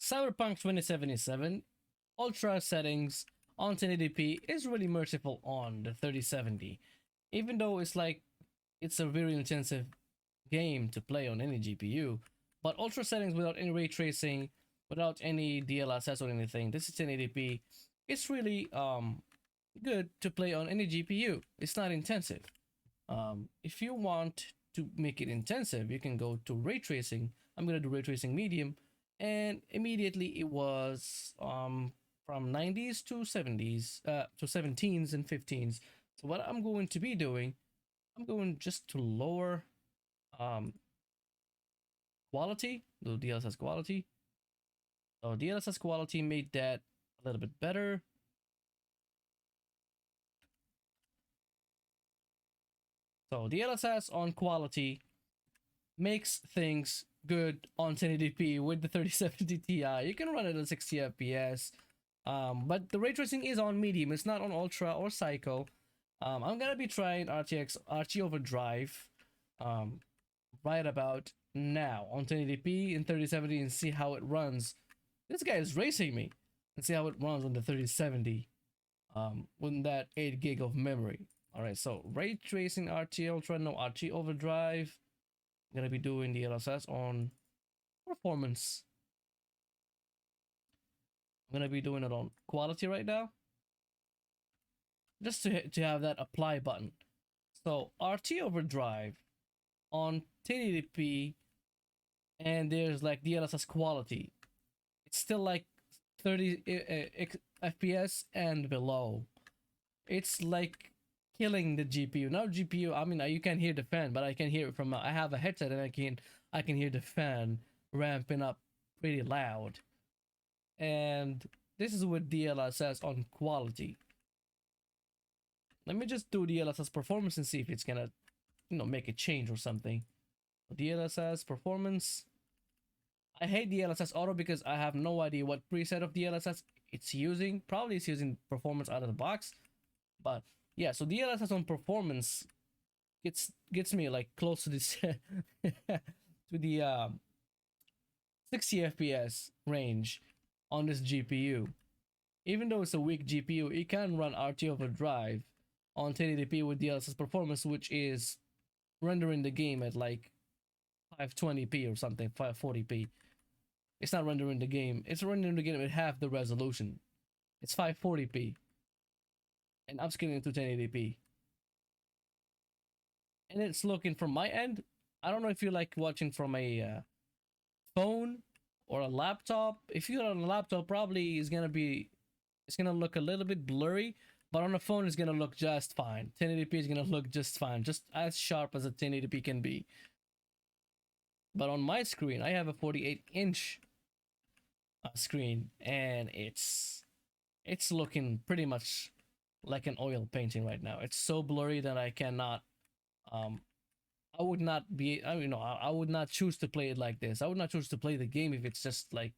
Cyberpunk 2077 ultra settings on 1080p is really merciful on the 3070, even though it's a very intensive game to play on any GPU. But ultra settings without any ray tracing, without any DLSS or anything, this is 1080p. It's really good to play on any GPU. It's not intensive. If you want to make it intensive, you can go to ray tracing. I'm gonna do ray tracing medium, and immediately it was from 90s to 70s, to 17s and 15s. So what I'm going to be doing, I'm going just to lower quality, the DLSS quality. So DLSS quality made that a little bit better. So DLSS on quality makes things good on 1080p with the 3070 Ti. You can run it at 60 FPS, but the ray tracing is on medium. It's not on ultra or psycho. I'm gonna be trying RTX RT Overdrive right about now on 1080p in 3070 and see how it runs. This guy is racing me, and see how it runs on the 3070 with that 8 gig of memory. All right, so ray tracing RT Ultra, no RT Overdrive. I'm gonna be doing the DLSS on performance. I'm gonna be doing it on quality right now, just to have that apply button. So RT Overdrive on 1080p, and there's like DLSS quality. It's still like 30 FPS and below. It's like killing the GPU. Now GPU, I mean, you can't hear the fan, but I can hear it from I have a headset, and I can hear the fan ramping up pretty loud. And this is with DLSS on quality. Let me just do DLSS performance and see if it's gonna, make a change or something. DLSS performance. I hate DLSS auto because I have no idea what preset of DLSS it's using. Probably it's using performance out of the box, but yeah. So DLSS on performance gets me like close to this to the 60 FPS range on this GPU. Even though it's a weak GPU, it can run RT Overdrive on 1080p with DLSS performance, which is rendering the game at like 520p or something, 540p. It's not rendering the game. It's rendering the game at half the resolution. It's 540p. And upscaling to 1080p. And it's looking from my end. I don't know if you like watching from a phone or a laptop. If you're on a laptop, probably it's gonna look a little bit blurry. But on a phone, it's gonna look just fine. 1080p is gonna look just fine, just as sharp as a 1080p can be. But on my screen, I have a 48-inch screen, and it's looking pretty much like an oil painting right now. It's so blurry that I cannot. I would not be. I would not choose to play it like this. I would not choose to play the game if it's just like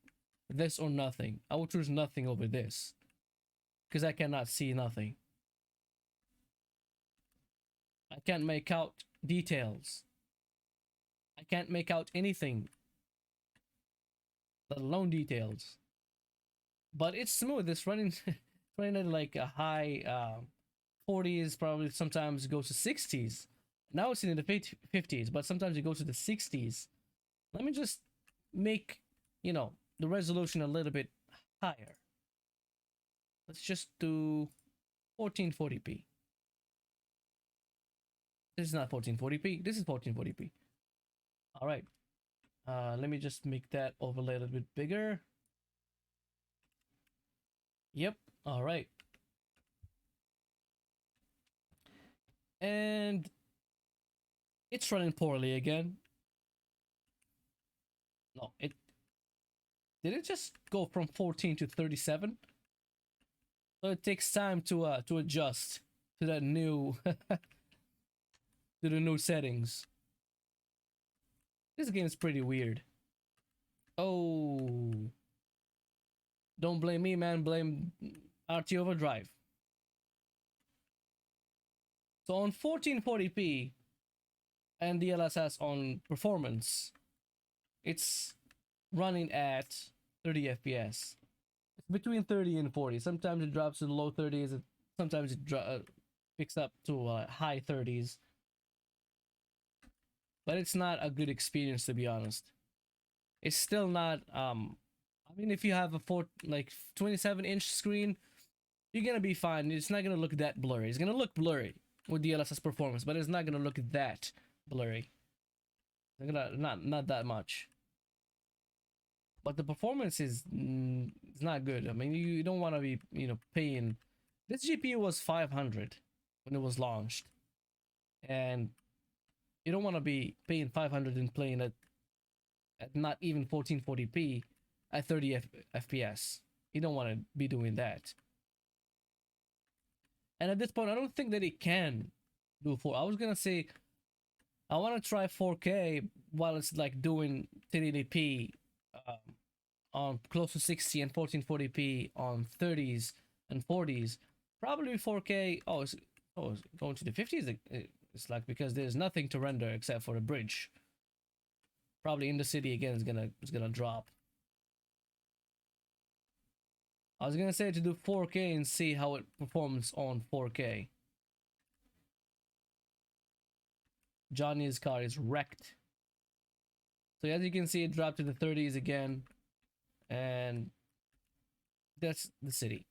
this or nothing. I would choose nothing over this, because I cannot see nothing. I can't make out details. I can't make out anything, let alone details. But it's smooth. It's running running at like a high 40s, probably sometimes goes to 60s. Now it's in the 50s, but sometimes it goes to the 60s. Let me just make, the resolution a little bit higher. Let's just do 1440p. This is not 1440p. This is 1440p. All right. Let me just make that overlay a little bit bigger. Yep. All right. And it's running poorly again. No, did it just go from 14 to 37? So it takes time to adjust to that new to the new settings. This game is pretty weird. Oh, don't blame me, man. Blame RT Overdrive. So on 1440p and DLSS on performance, it's running at 30 FPS. It's between 30 and 40. Sometimes it drops to the low 30s. Sometimes it picks up to high 30s. But it's not a good experience, to be honest. It's still not. I mean, if you have a 27-inch screen, you're gonna be fine. It's not gonna look that blurry. It's gonna look blurry with DLSS performance, but it's not gonna look that blurry. It's gonna not that much. But the performance is not good. I mean, you don't want to be paying. This GPU was 500 when it was launched, and you don't want to be paying 500 and playing at not even 1440p at 30 FPS. You don't want to be doing that. And at this point, I don't think that it can do 4. I was gonna say I want to try 4K while it's like doing 1080p on close to 60 and 1440p on 30s and 40s. Probably 4K. Oh, it's going to the 50s. It's like because there's nothing to render except for a bridge. Probably in the city again is gonna drop. I was gonna say to do 4K and see how it performs on 4K. Johnny's car is wrecked. So as you can see, it dropped to the 30s again, and that's the city.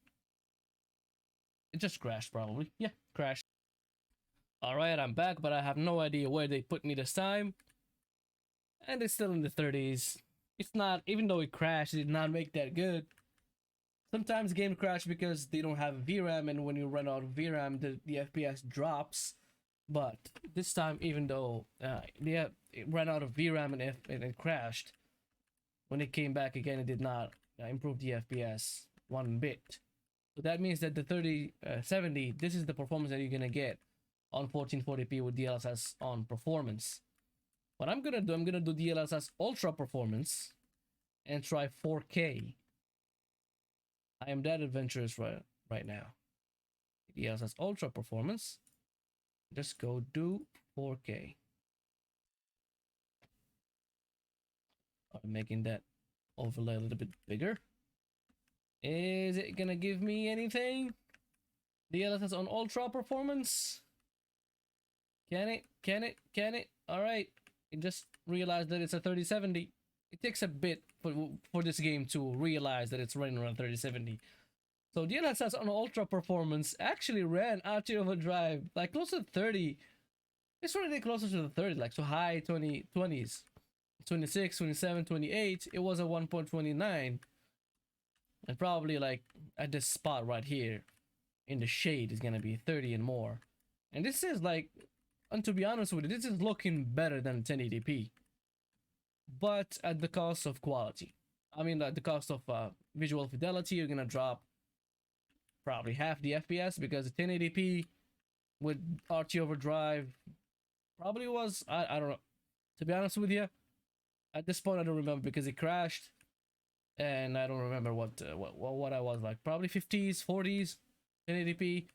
It just crashed probably. Yeah, crashed. Alright, I'm back, but I have no idea where they put me this time. And it's still in the 30s. It's not, even though it crashed, it did not make that good. Sometimes games crash because they don't have VRAM, and when you run out of VRAM, the FPS drops. But this time, even though it ran out of VRAM and it crashed, when it came back again, it did not improve the FPS one bit. So that means that the 3070, this is the performance that you're gonna get on 1440p with DLSS on performance. What I'm gonna do DLSS Ultra Performance and try 4K. I am that adventurous right now. DLSS Ultra Performance. Just go do 4K. I'm making that overlay a little bit bigger. Is it gonna give me anything? DLSS on Ultra Performance. Can it? Alright. I just realized that it's a 3070. It takes a bit for this game to realize that it's running around 3070. So DLSS on Ultra Performance actually ran RT Overdrive like close to 30. It's already closer to the 30, like so high 20s. 26, 27, 28. It was a 1.29. And probably like at this spot right here in the shade is gonna be 30 and more. And this is like, and to be honest with you, this is looking better than 1080p. But at the cost of quality. I mean, at the cost of visual fidelity, you're gonna drop probably half the FPS because the 1080p with RT Overdrive probably was, I don't know. To be honest with you, at this point I don't remember because it crashed, and I don't remember what I was like. Probably 50s, 40s, 1080p.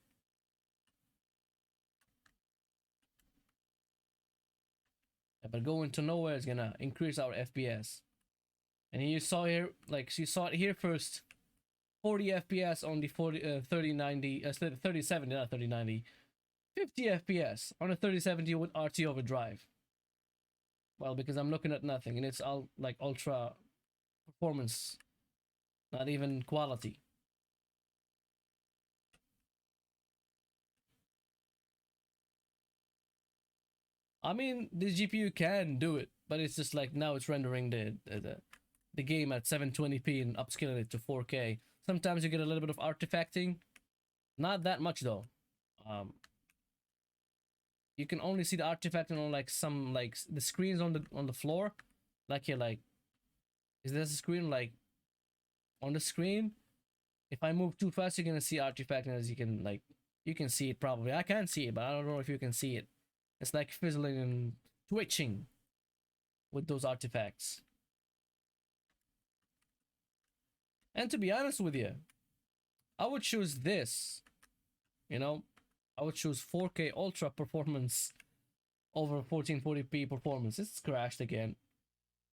But going to nowhere is gonna increase our FPS. And you saw here, like you saw it here first, 40 FPS on the 3070, not 3090, 50 FPS on a 3070 with RT Overdrive. Well, because I'm looking at nothing, and it's all like ultra performance, not even quality. I mean, this GPU can do it, but it's just like now it's rendering the game at 720p and upscaling it to 4K. Sometimes you get a little bit of artifacting, not that much though. You can only see the artifacting on like some like the screens on the floor, like here, like is this a screen like on the screen? If I move too fast, you're gonna see artifacting, as you can see it probably. I can't see it, but I don't know if you can see it. It's like fizzling and twitching with those artifacts. And to be honest with you, I would choose this. You know, I would choose 4K Ultra Performance over 1440p performance. It's crashed again.